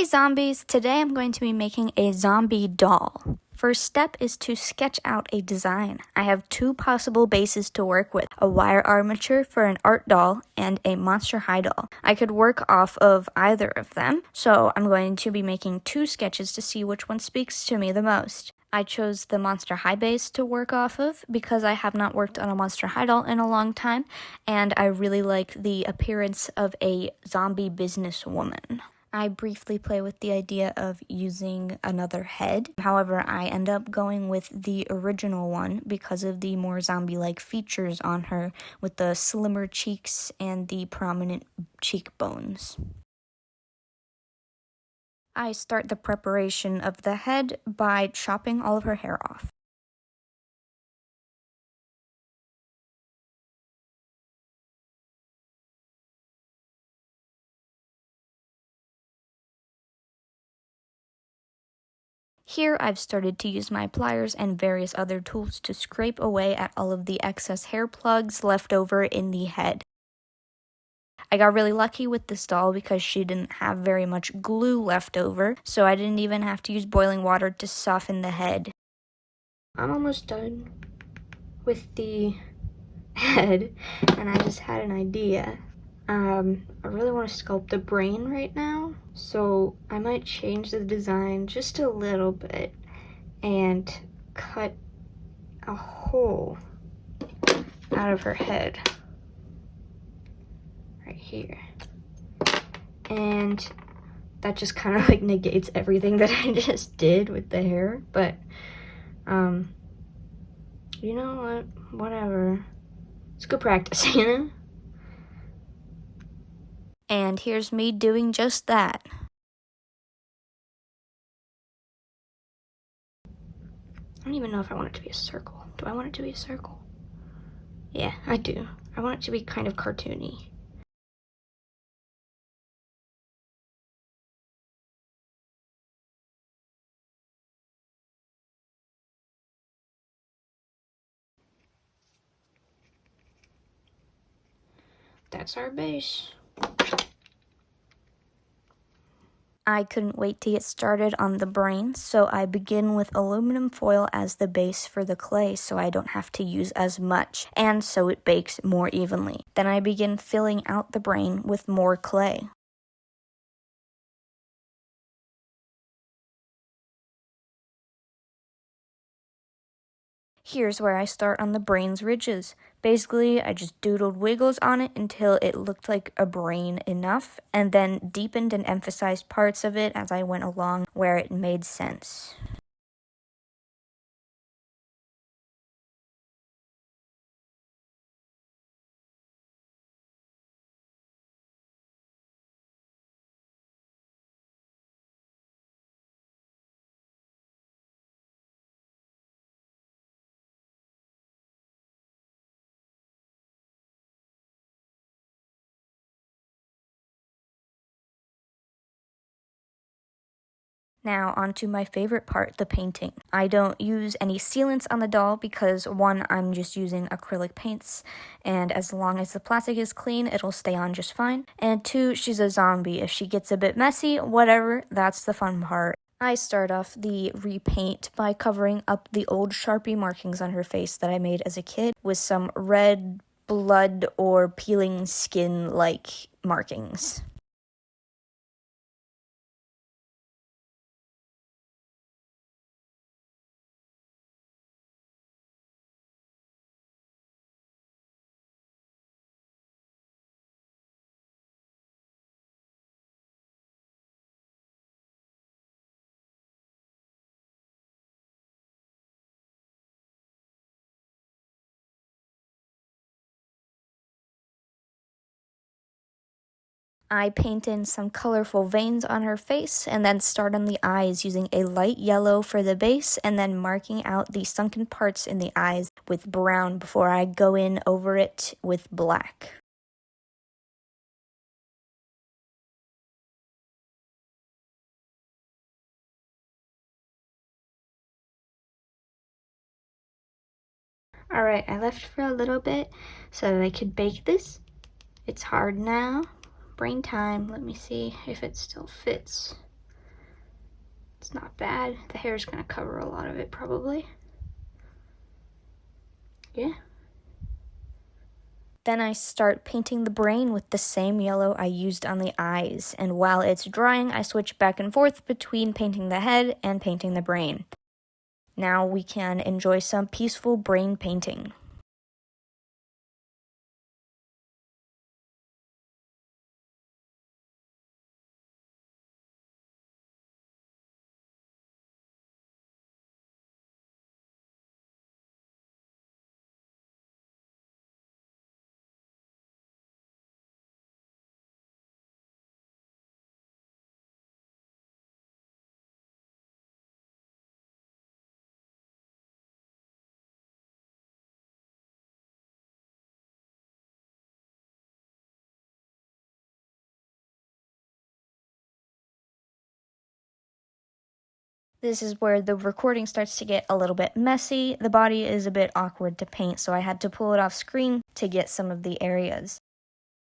Hey zombies! Today I'm going to be making a zombie doll. First step is to sketch out a design. I have two possible bases to work with, a wire armature for an art doll and a Monster High doll. I could work off of either of them, so I'm going to be making two sketches to see which one speaks to me the most. I chose the Monster High base to work off of because I have not worked on a Monster High doll in a long time, and I really like the appearance of a zombie businesswoman. I briefly play with the idea of using another head. However, I end up going with the original one because of the more zombie-like features on her with the slimmer cheeks and the prominent cheekbones. I start the preparation of the head by chopping all of her hair off. Here I've started to use my pliers and various other tools to scrape away at all of the excess hair plugs left over in the head. I got really lucky with this doll because she didn't have very much glue left over, so I didn't even have to use boiling water to soften the head. I'm almost done with the head, and I just had an idea. I really want to sculpt the brain right now, so I might change the design just a little bit and cut a hole out of her head right here. And that just kind of like negates everything that I just did with the hair, but you know what, whatever, it's good practice, you know? And here's me doing just that. I don't even know if I want it to be a circle. Do I want it to be a circle? Yeah, I do. I want it to be kind of cartoony. That's our base. I couldn't wait to get started on the brain, so I begin with aluminum foil as the base for the clay so I don't have to use as much, and so it bakes more evenly. Then I begin filling out the brain with more clay. Here's where I start on the brain's ridges. Basically, I just doodled wiggles on it until it looked like a brain enough, and then deepened and emphasized parts of it as I went along where it made sense. Now onto my favorite part, the painting. I don't use any sealants on the doll because one, I'm just using acrylic paints, and as long as the plastic is clean, it'll stay on just fine. And two, she's a zombie. If she gets a bit messy, whatever, that's the fun part. I start off the repaint by covering up the old Sharpie markings on her face that I made as a kid with some red blood or peeling skin-like markings. I paint in some colorful veins on her face and then start on the eyes using a light yellow for the base and then marking out the sunken parts in the eyes with brown before I go in over it with black. Alright, I left for a little bit so that I could bake this. It's hard now. Brain time. Let me see if it still fits. It's not bad. The hair's gonna cover a lot of it probably. Yeah. Then I start painting the brain with the same yellow I used on the eyes, and while it's drying, I switch back and forth between painting the head and painting the brain. Now we can enjoy some peaceful brain painting. This is where the recording starts to get a little bit messy. The body is a bit awkward to paint, so I had to pull it off screen to get some of the areas.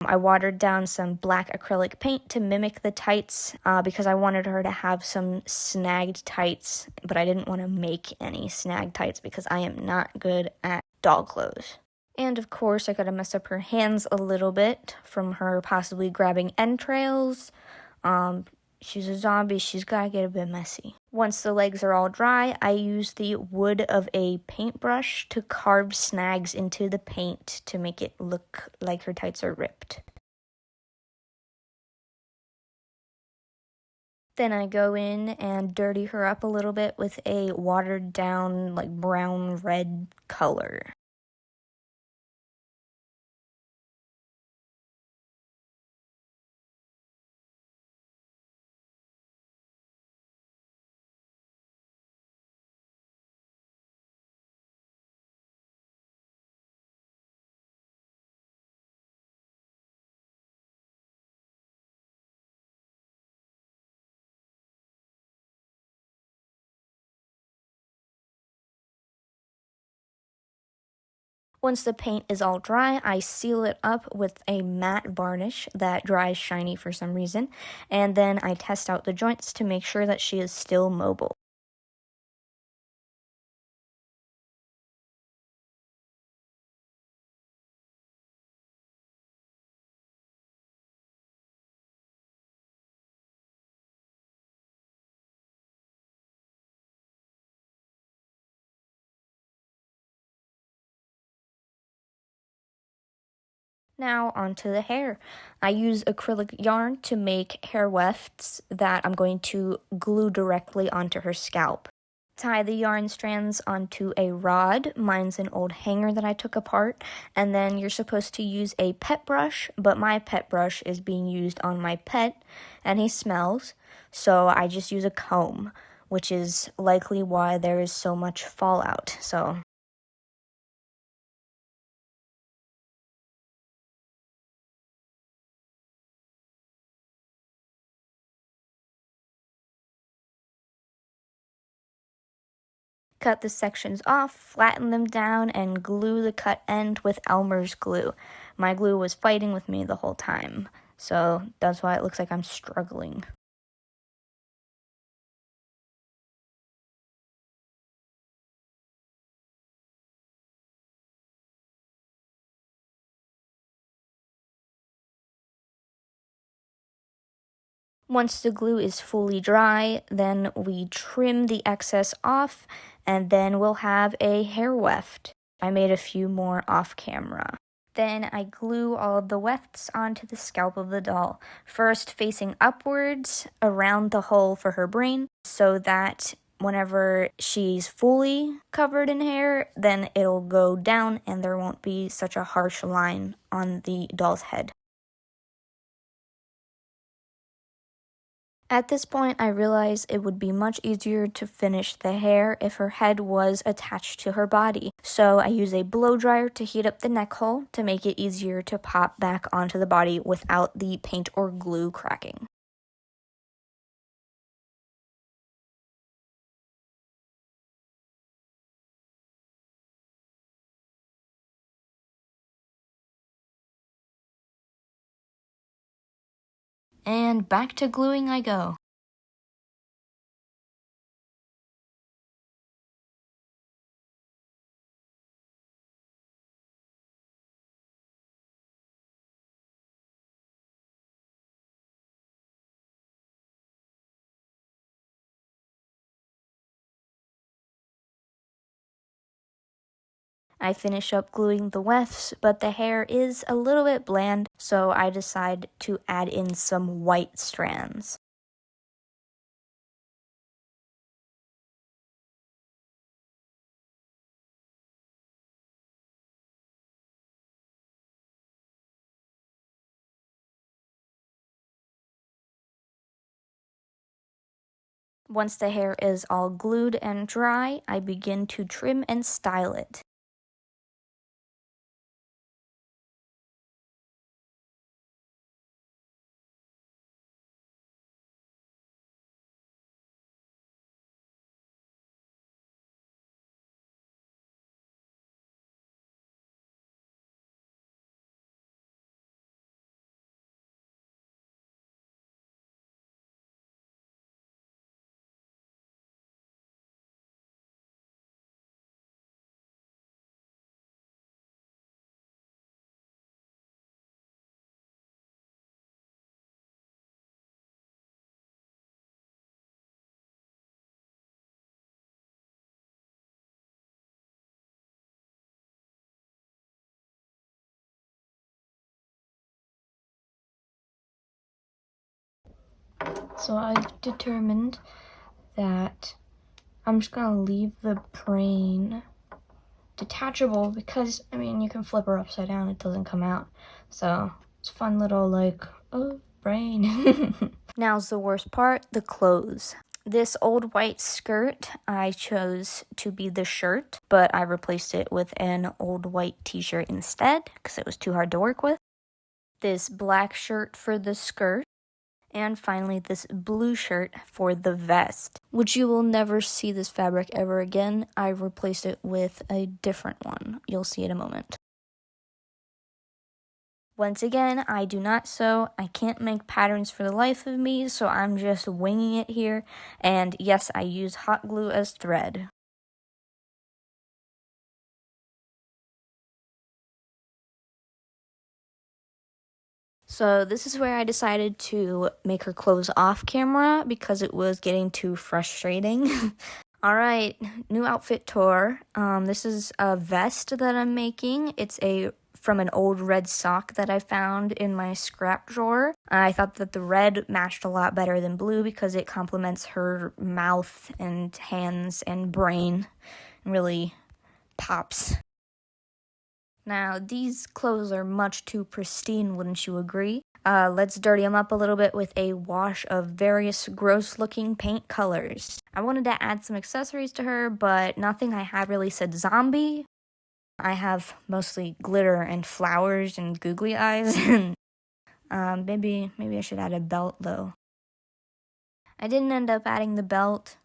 I watered down some black acrylic paint to mimic the tights because I wanted her to have some snagged tights, but I didn't want to make any snagged tights because I am not good at doll clothes. And of course, I gotta mess up her hands a little bit from her possibly grabbing entrails. She's a zombie, she's gotta get a bit messy. Once the legs are all dry, I use the wood of a paintbrush to carve snags into the paint to make it look like her tights are ripped. Then I go in and dirty her up a little bit with a watered down, like brown red color. Once the paint is all dry, I seal it up with a matte varnish that dries shiny for some reason, and then I test out the joints to make sure that she is still mobile. Now onto the hair. I use acrylic yarn to make hair wefts that I'm going to glue directly onto her scalp. Tie the yarn strands onto a rod. Mine's an old hanger that I took apart. And then you're supposed to use a pet brush, but my pet brush is being used on my pet, and he smells. So I just use a comb, which is likely why there is so much fallout. So cut the sections off, flatten them down, and glue the cut end with Elmer's glue. My glue was fighting with me the whole time, so that's why it looks like I'm struggling. Once the glue is fully dry, then we trim the excess off, and then we'll have a hair weft. I made a few more off camera. Then I glue all of the wefts onto the scalp of the doll, first facing upwards around the hole for her brain, so that whenever she's fully covered in hair, then it'll go down and there won't be such a harsh line on the doll's head. At this point, I realized it would be much easier to finish the hair if her head was attached to her body. So I use a blow dryer to heat up the neck hole to make it easier to pop back onto the body without the paint or glue cracking. And back to gluing I go. I finish up gluing the wefts, but the hair is a little bit bland, so I decide to add in some white strands. Once the hair is all glued and dry, I begin to trim and style it. So I've determined that I'm just gonna leave the brain detachable because, I mean, you can flip her upside down, it doesn't come out. So it's a fun little, like, oh, brain. Now's the worst part, the clothes. This old white skirt I chose to be the shirt, but I replaced it with an old white t-shirt instead because it was too hard to work with. This black shirt for the skirt. And finally, this blue shirt for the vest, which you will never see this fabric ever again. I replaced it with a different one. You'll see in a moment. Once again, I do not sew. I can't make patterns for the life of me, so I'm just winging it here. And yes, I use hot glue as thread. So this is where I decided to make her clothes off camera because it was getting too frustrating. Alright, new outfit tour. This is a vest that I'm making. It's from an old red sock that I found in my scrap drawer. I thought that the red matched a lot better than blue because it complements her mouth and hands and brain. It really pops. Now, these clothes are much too pristine, wouldn't you agree? Let's dirty them up a little bit with a wash of various gross-looking paint colors. I wanted to add some accessories to her, but nothing I had really said zombie. I have mostly glitter and flowers and googly eyes. Maybe I should add a belt, though. I didn't end up adding the belt.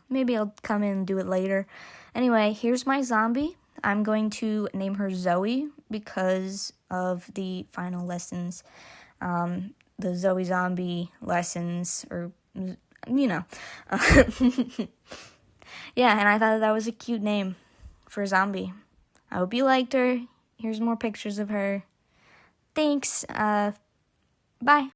Maybe I'll come in and do it later. Anyway, here's my zombie. I'm going to name her Zoe because of the final lessons. The Zoe Zombie lessons, or, you know. Yeah, and I thought that was a cute name for a zombie. I hope you liked her. Here's more pictures of her. Thanks. Bye.